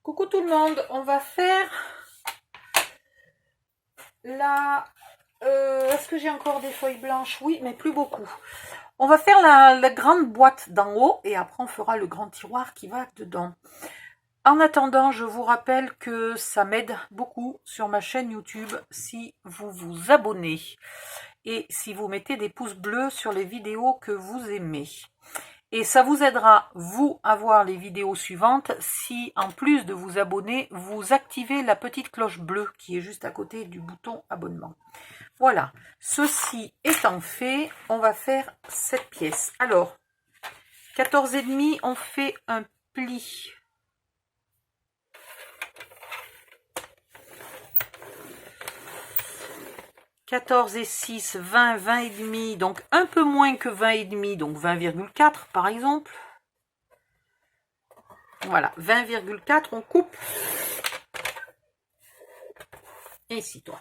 Coucou tout le monde, on va faire la... Est-ce que j'ai encore des feuilles blanches? Oui, mais plus beaucoup. On va faire la grande boîte d'en haut et après on fera le grand tiroir qui va dedans. En attendant, je vous rappelle que ça m'aide beaucoup sur ma chaîne YouTube si vous vous abonnez et si vous mettez des pouces bleus sur les vidéos que vous aimez. Et ça vous aidera, vous, à voir les vidéos suivantes si, en plus de vous abonner, vous activez la petite cloche bleue qui est juste à côté du bouton abonnement. Voilà, ceci étant fait, on va faire cette pièce. Alors, 14,5, on fait un pli. « 14 et 6, 20, 20 et demi, donc un peu moins que 20 et demi, donc 20,4 par exemple. Voilà, 20,4, on coupe. Et ici, toi.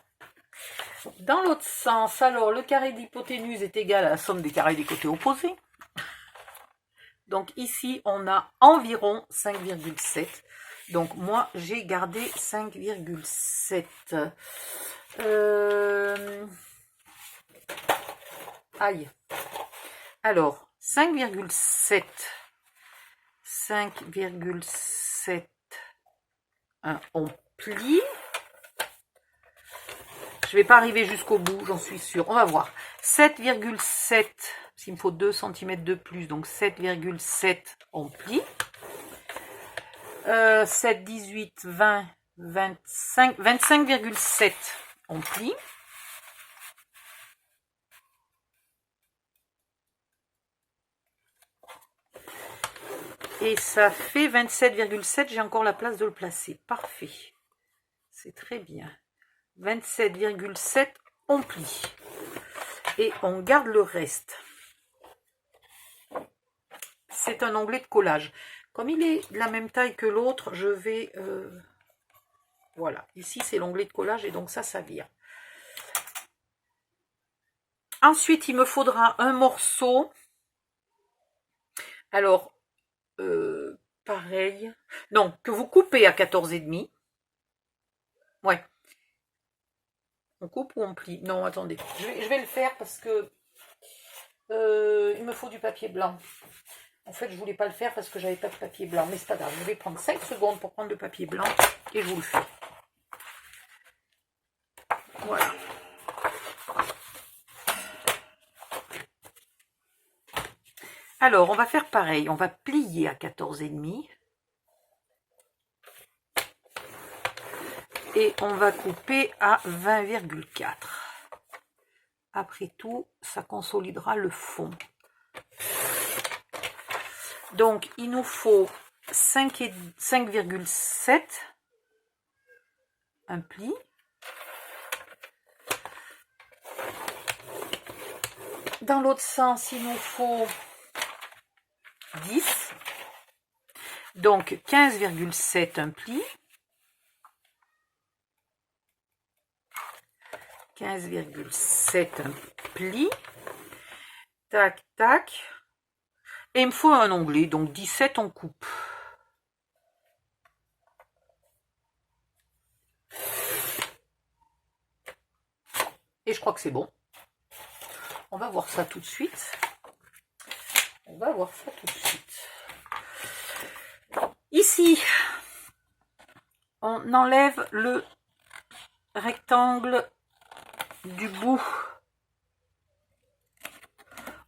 Dans l'autre sens, alors, le carré d'hypoténuse est égal à la somme des carrés des côtés opposés. Donc ici, on a environ 5,7. Donc moi, j'ai gardé 5,7. Aïe. Alors, 5,7. 5,7. On plie. Je ne vais pas arriver jusqu'au bout, j'en suis sûre. On va voir. 7,7. S'il me faut 2 cm de plus, donc 7,7, on plie. 7, 18, 20, 25, 25,7, on plie. Et ça fait 27,7, j'ai encore la place de le placer. Parfait. C'est très bien. 27,7, on plie. Et on garde le reste. C'est un onglet de collage. Comme il est de la même taille que l'autre, je vais... voilà, ici c'est l'onglet de collage et donc ça vire. Ensuite, il me faudra un morceau. Alors, pareil. Non, que vous coupez à 14,5. Ouais. On coupe ou on plie? Non, attendez. Je vais le faire parce que il me faut du papier blanc. En fait, je voulais pas le faire parce que j'avais pas de papier blanc. Mais c'est pas grave. Je vais prendre 5 secondes pour prendre le papier blanc et je vous le fais. Voilà. Alors, on va faire pareil. On va plier à 14,5. Et on va couper à 20,4. Après tout, ça consolidera le fond. Donc, il nous faut 5,7. Un pli. Dans l'autre sens, il nous faut 10. Donc, 15,7 un pli. 15,7 un pli. Tac, tac. Et il me faut un onglet, donc 17 on coupe. Et je crois que c'est bon. On va voir ça tout de suite. On va voir ça tout de suite. Ici, on enlève le rectangle du bout.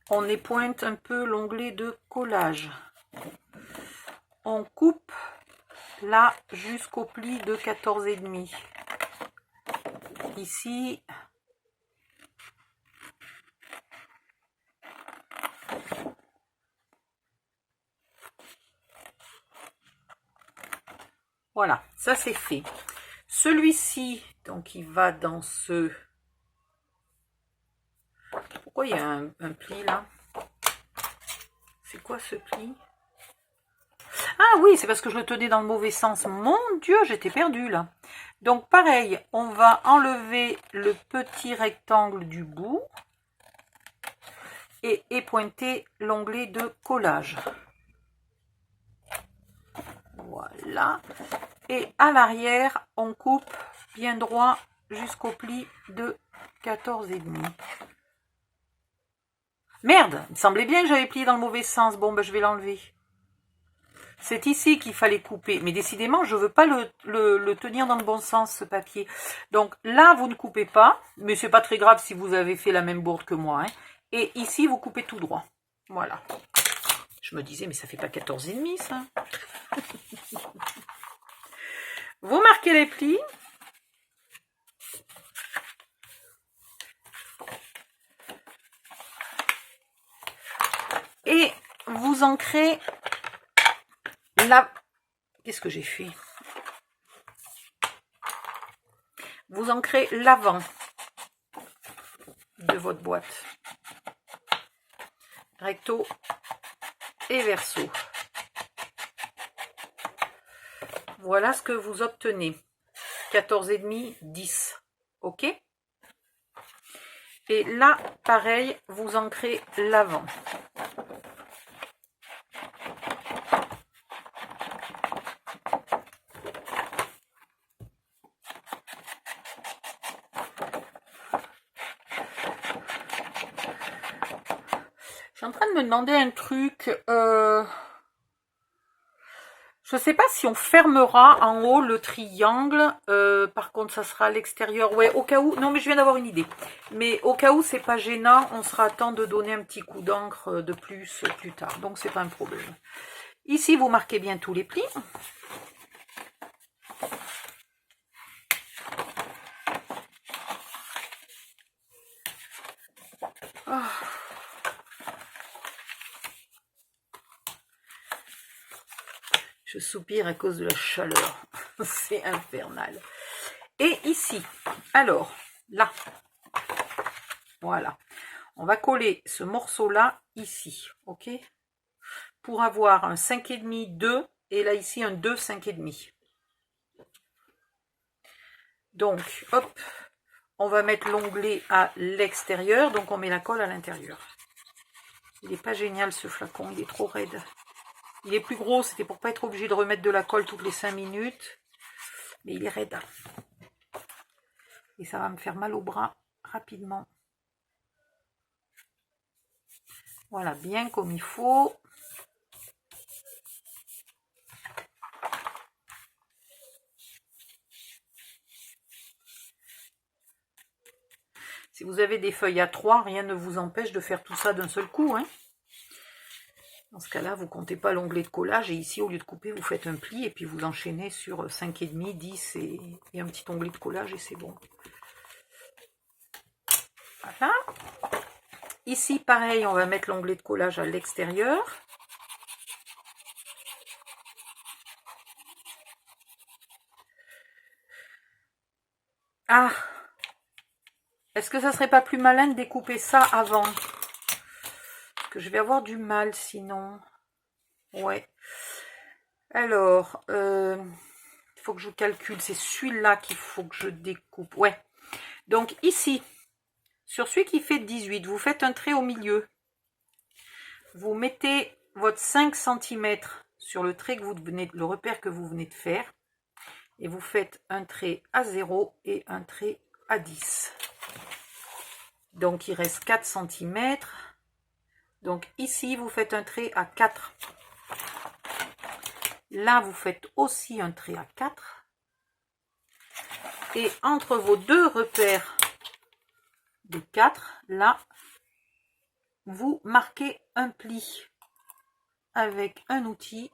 On épointe un peu l'onglet de collage. On coupe là jusqu'au pli de 14,5. Ici, voilà, ça c'est fait. Celui-ci, donc il va dans ce... Pourquoi il y a un pli là? C'est quoi ce pli? Ah oui, c'est parce que je le tenais dans le mauvais sens. Mon Dieu, j'étais perdue là. Donc pareil, on va enlever le petit rectangle du bout et épointer l'onglet de collage. Voilà. Et à l'arrière, on coupe bien droit jusqu'au pli de 14,5. Merde, il me semblait bien que j'avais plié dans le mauvais sens. Bon, ben, je vais l'enlever. C'est ici qu'il fallait couper. Mais décidément, je ne veux pas le tenir dans le bon sens, ce papier. Donc là, vous ne coupez pas. Mais c'est pas très grave si vous avez fait la même bourde que moi. Hein. Et ici, vous coupez tout droit. Voilà. Je me disais, mais ça fait pas 14,5 ça. Vous marquez les plis. Et vous ancrez la... Qu'est-ce que j'ai fait? Vous ancrez l'avant de votre boîte. Recto et verso. Voilà ce que vous obtenez. 14,5, 10. OK? Et là, pareil, vous ancrez l'avant. Je suis en train de me demander un truc. Je ne sais pas si on fermera en haut le triangle. Par contre, ça sera à l'extérieur. Ouais, au cas où. Non, mais je viens d'avoir une idée. Mais au cas où c'est pas gênant, on sera à temps de donner un petit coup d'encre de plus tard. Donc, c'est pas un problème. Ici, vous marquez bien tous les plis. Oh. Je soupire à cause de la chaleur. C'est infernal. Et ici, alors, là, voilà. On va coller ce morceau-là ici, ok? Pour avoir un 5,5, 2, et là ici un 2, 5,5. Donc, hop, on va mettre l'onglet à l'extérieur, donc on met la colle à l'intérieur. Il n'est pas génial ce flacon, il est trop raide. Il est plus gros, c'était pour pas être obligé de remettre de la colle toutes les 5 minutes. Mais il est raide. Et ça va me faire mal au bras rapidement. Voilà, bien comme il faut. Si vous avez des feuilles à 3, rien ne vous empêche de faire tout ça d'un seul coup. Hein. Dans ce cas-là, vous ne comptez pas l'onglet de collage. Et ici, au lieu de couper, vous faites un pli. Et puis vous enchaînez sur 5,5, 10 et un petit onglet de collage. Et c'est bon. Voilà. Ici, pareil, on va mettre l'onglet de collage à l'extérieur. Ah! Est-ce que ça serait pas plus malin de découper ça avant? Parce que je vais avoir du mal sinon. Ouais. Alors, il faut que je calcule. C'est celui-là qu'il faut que je découpe. Ouais. Donc ici, sur celui qui fait 18, vous faites un trait au milieu. Vous mettez votre 5 cm sur le trait que vous venez, le repère que vous venez de faire. Et vous faites un trait à 0 et un trait à 10. Donc il reste 4 cm. Donc ici, vous faites un trait à 4. Là, vous faites aussi un trait à 4. Et entre vos deux repères de 4, là, vous marquez un pli avec un outil.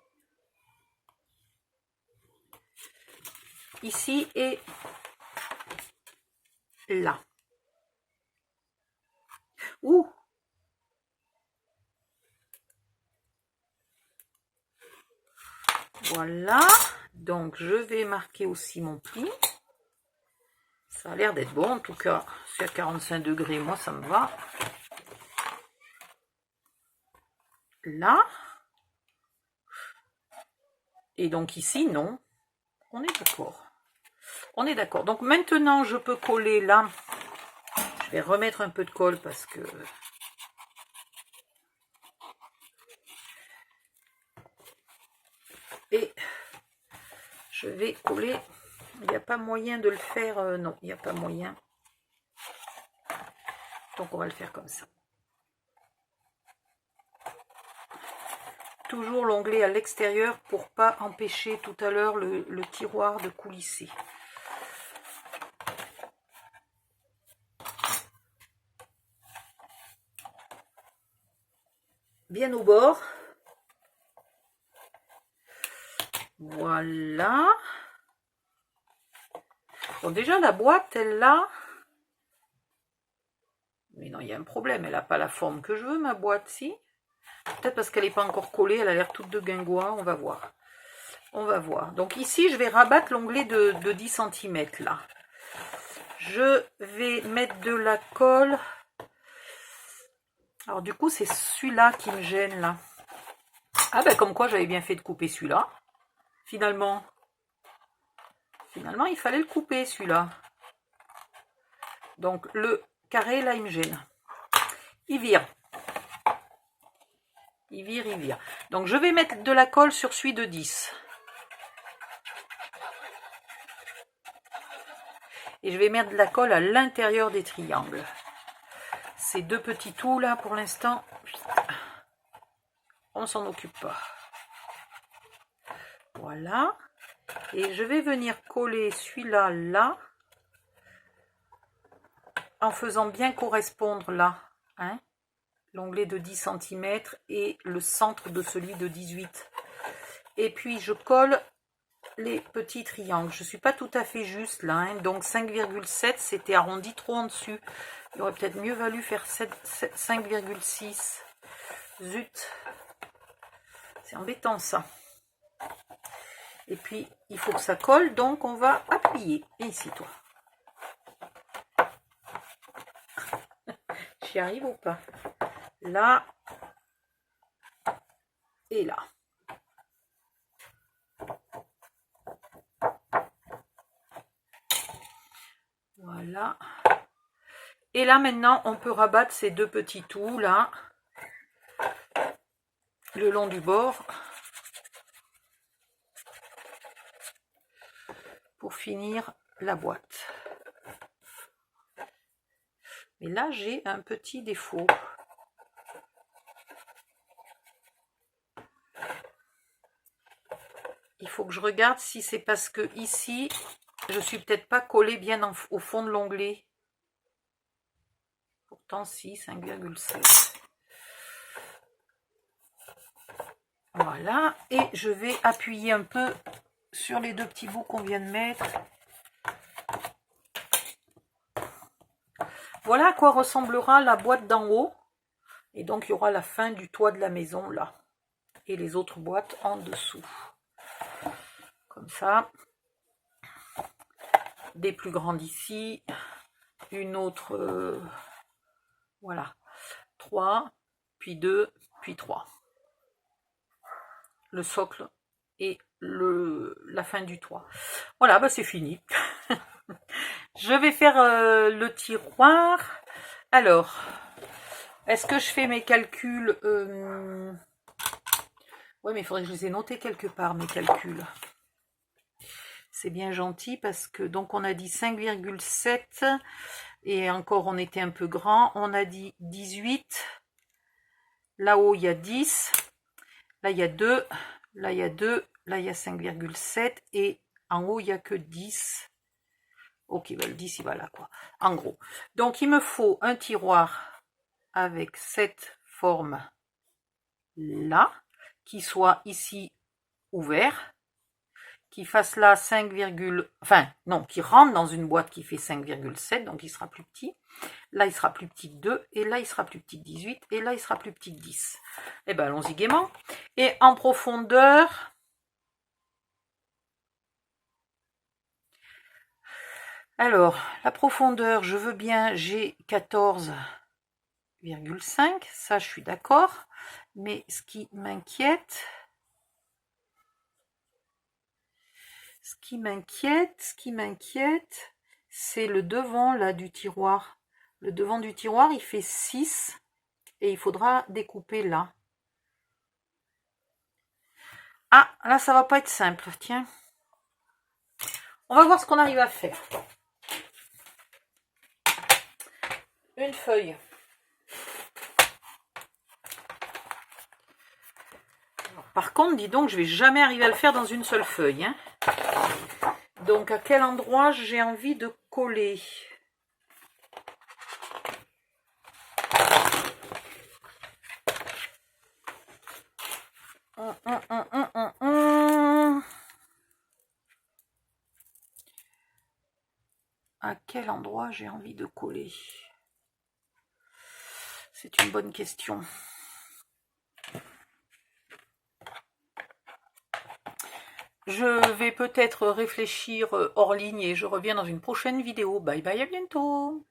Ici et là. Ouh! Voilà. Donc, je vais marquer aussi mon pli. Ça a l'air d'être bon, en tout cas. C'est à 45 degrés, moi, ça me va. Là. Et donc ici, non. On est d'accord. On est d'accord. Donc maintenant, je peux coller là. Je vais remettre un peu de colle parce que... Et Je vais coller. Il n'y a pas moyen de le faire. Non, il n'y a pas moyen. Donc on va le faire comme ça. Toujours l'onglet à l'extérieur pour pas empêcher tout à l'heure le tiroir de coulisser. Bien au bord. Voilà. Bon, déjà la boîte, elle là. Mais non, il y a un problème. Elle n'a pas la forme que je veux, ma boîte, si. Peut-être parce qu'elle n'est pas encore collée. Elle a l'air toute de guingois. On va voir. On va voir. Donc ici, je vais rabattre l'onglet de 10 cm là. Je vais mettre de la colle. Alors du coup, c'est celui-là qui me gêne là. Ah ben comme quoi j'avais bien fait de couper celui-là. Finalement, il fallait le couper celui-là. Donc le carré là, il me gêne. Il vire. Il vire, il vire. Donc je vais mettre de la colle sur celui de 10. Et je vais mettre de la colle à l'intérieur des triangles. Ces deux petits trous là, pour l'instant, on s'en occupe pas. Voilà. Et je vais venir coller celui-là, là, en faisant bien correspondre là, hein, l'onglet de 10 cm et le centre de celui de 18. Et puis je colle les petits triangles. Je ne suis pas tout à fait juste là, hein, donc 5,7 c'était arrondi trop en dessus. Il aurait peut-être mieux valu faire 5,6. Zut, c'est embêtant ça. Et puis il faut que ça colle, donc on va appuyer. Et ici toi. J'y arrive ou pas? Là et là. Voilà. Et là maintenant on peut rabattre ces deux petits trous là le long du bord pour finir la boîte. Mais là j'ai un petit défaut. Il faut que je regarde si c'est parce que ici je suis peut-être pas collée bien au fond de l'onglet. Pourtant si, 5,7. Voilà, et je vais appuyer un peu sur les deux petits bouts qu'on vient de mettre. Voilà à quoi ressemblera la boîte d'en haut. Et donc il y aura la fin du toit de la maison là. Et les autres boîtes en dessous. Comme ça. Des plus grandes ici. Une autre, voilà. 3, puis 2, puis 3. Le socle et la fin du toit. Voilà, bah c'est fini. Je vais faire le tiroir. Alors, est-ce que je fais mes calculs ouais, mais il faudrait que je les ai notés quelque part, mes calculs. C'est bien gentil parce que, donc on a dit 5,7 et encore on était un peu grand. On a dit 18. Là-haut, il y a 10. Là, il y a 2. Là, il y a 2. Là, il y a 5,7. Et en haut, il n'y a que 10. Ok, ben, le 10, il va là, quoi. En gros. Donc, il me faut un tiroir avec cette forme-là, qui soit ici ouvert, qui fasse là 5, enfin, non, qui rentre dans une boîte qui fait 5,7, donc il sera plus petit. Là, il sera plus petit que 2, et là, il sera plus petit que 18, et là, il sera plus petit que 10. Eh bien, allons-y gaiement. Et en profondeur, alors, la profondeur, je veux bien, j'ai 14,5, ça, je suis d'accord. Mais ce qui m'inquiète, c'est le devant là du tiroir. Le devant du tiroir, il fait 6 et il faudra découper là. Ah, là, ça va pas être simple, tiens. On va voir ce qu'on arrive à faire. Une feuille. Par contre, dis donc, je vais jamais arriver à le faire dans une seule feuille. Hein. Donc, à quel endroit j'ai envie de coller? À quel endroit j'ai envie de coller? C'est une bonne question. Je vais peut-être réfléchir hors ligne et je reviens dans une prochaine vidéo. Bye bye, à bientôt!